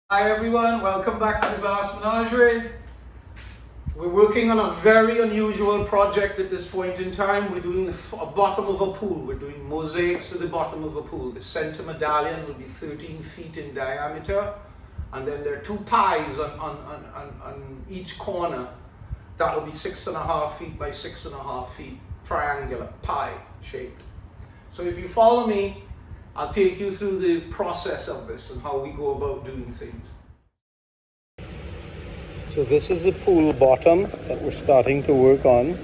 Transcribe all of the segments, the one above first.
Hi everyone, welcome back to the GlassMenagerie. We're working on a very unusual project at this point in time. We're doing a bottom of a pool. We're doing mosaics to the bottom of a pool. The center medallion will be 13 feet in diameter, and then there are two pies on each corner. That'll be 6.5 feet by 6.5 feet, triangular, pie shaped. So if you follow me, I'll take you through the process of this and how we go about doing things. So this is the pool bottom that we're starting to work on.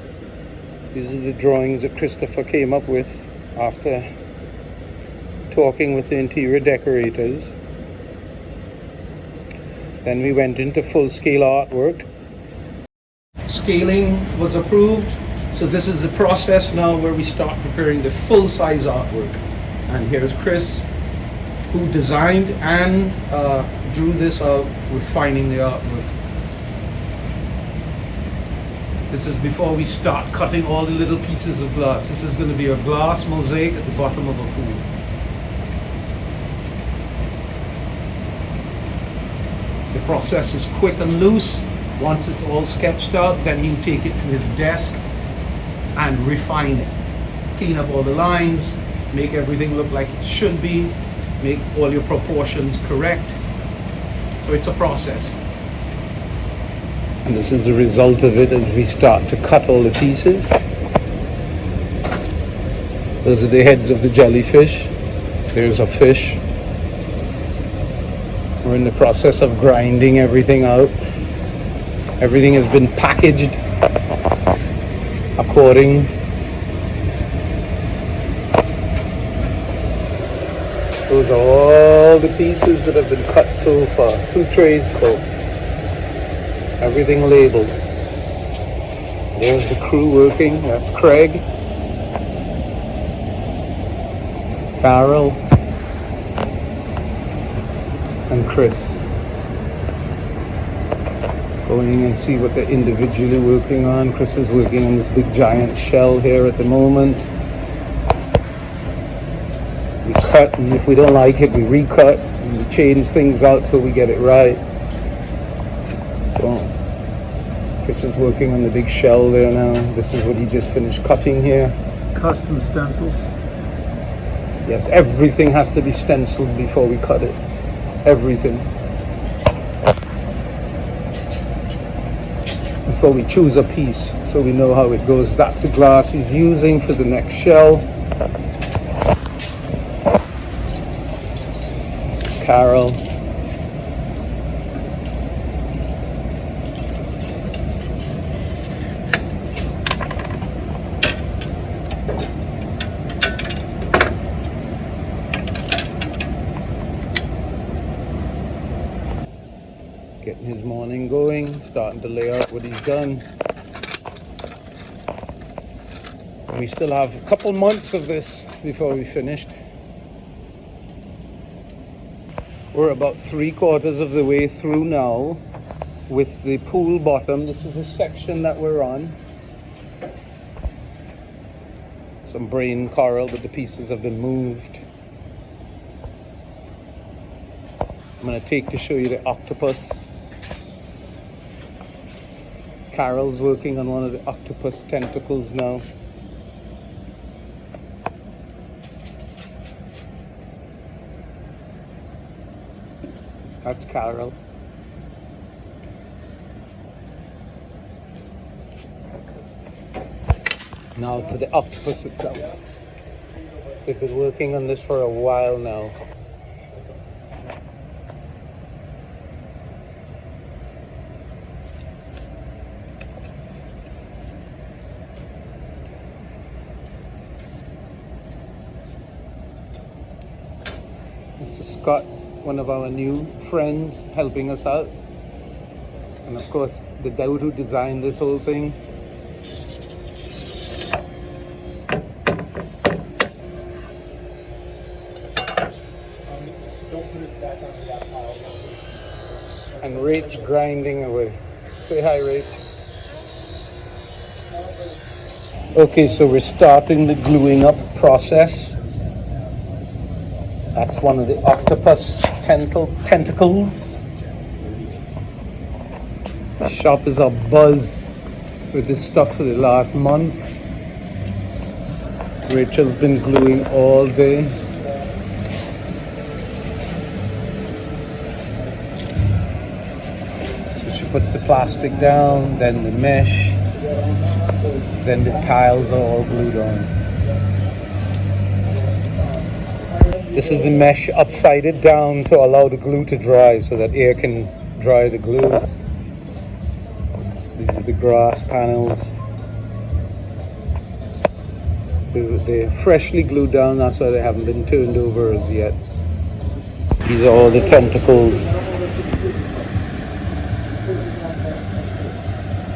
These are the drawings that Christopher came up with after talking with the interior decorators. Then we went into full-scale artwork. Scaling was approved, so this is the process now where we start preparing the full-size artwork. And here's Chris, who designed and drew this out, refining the artwork. This is before we start cutting all the little pieces of glass. This is going to be a glass mosaic at the bottom of a pool. The process is quick and loose. Once it's all sketched out, then you take it to his desk and refine it. Clean up all the lines, make everything look like it should be, make all your proportions correct. So it's a process. And this is the result of it as we start to cut all the pieces. Those are the heads of the jellyfish. There's a fish. We're in the process of grinding everything out. Everything has been packaged according Those are all the pieces that have been cut so far. 2 trays full. Everything labeled. There's the crew working. That's Craig, Carol, and Chris. Going and see what they're individually working on. Chris is working on this big giant shell here at the moment. We cut, and if we don't like it, we recut, and we change things out till we get it right. So, Chris is working on the big shell there now. This is what he just finished cutting here. Custom stencils. Yes, everything has to be stenciled before we cut it. Everything. Before we choose a piece, so we know how it goes. That's the glass he's using for the next shell. Carol. Getting his morning going, starting to lay out what he's done. And we still have a couple months of this before we finished. We're about 3/4 of the way through now with the pool bottom. This is the section that we're on. Some brain coral, but the pieces have been moved. I'm going to take to show you the octopus. Carol's working on one of the octopus tentacles now. That's Carol. Now to the octopus itself. We've been working on this for a while now. Mr. Scott, one of our new friends, helping us out, and of course the dude who designed this whole thing. And Rach grinding away. Say hi, Rach. Okay, so we're starting the gluing up process. That's one of the octopus tentacles. shop is abuzz with this stuff for the last month. Rachel's been gluing all day. So she puts the plastic down, then the mesh, then the tiles are all glued on. This is the mesh upsided down to allow the glue to dry so that air can dry the glue. These are the grass panels. They're freshly glued down, that's why they haven't been turned over as yet. These are all the tentacles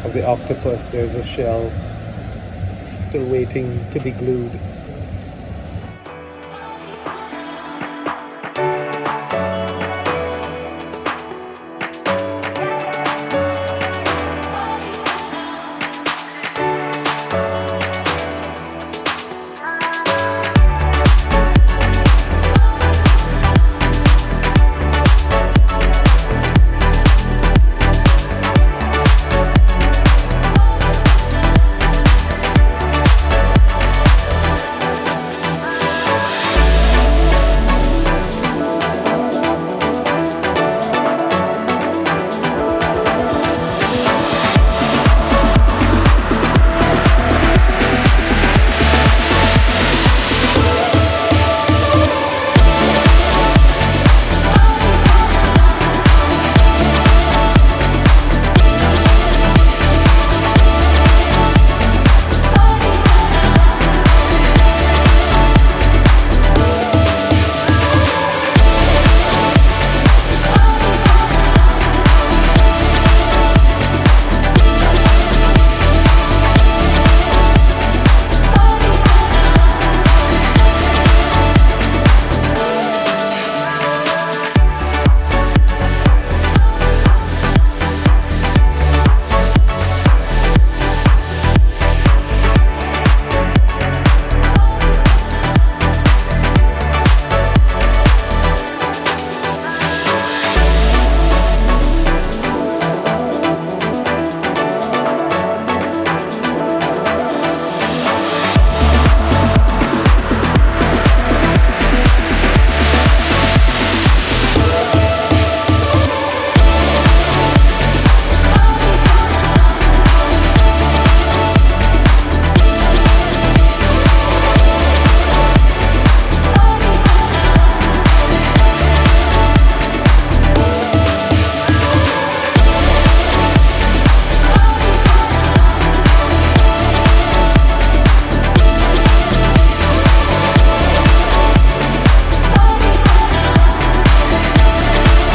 of the octopus. There's a shell still waiting to be glued.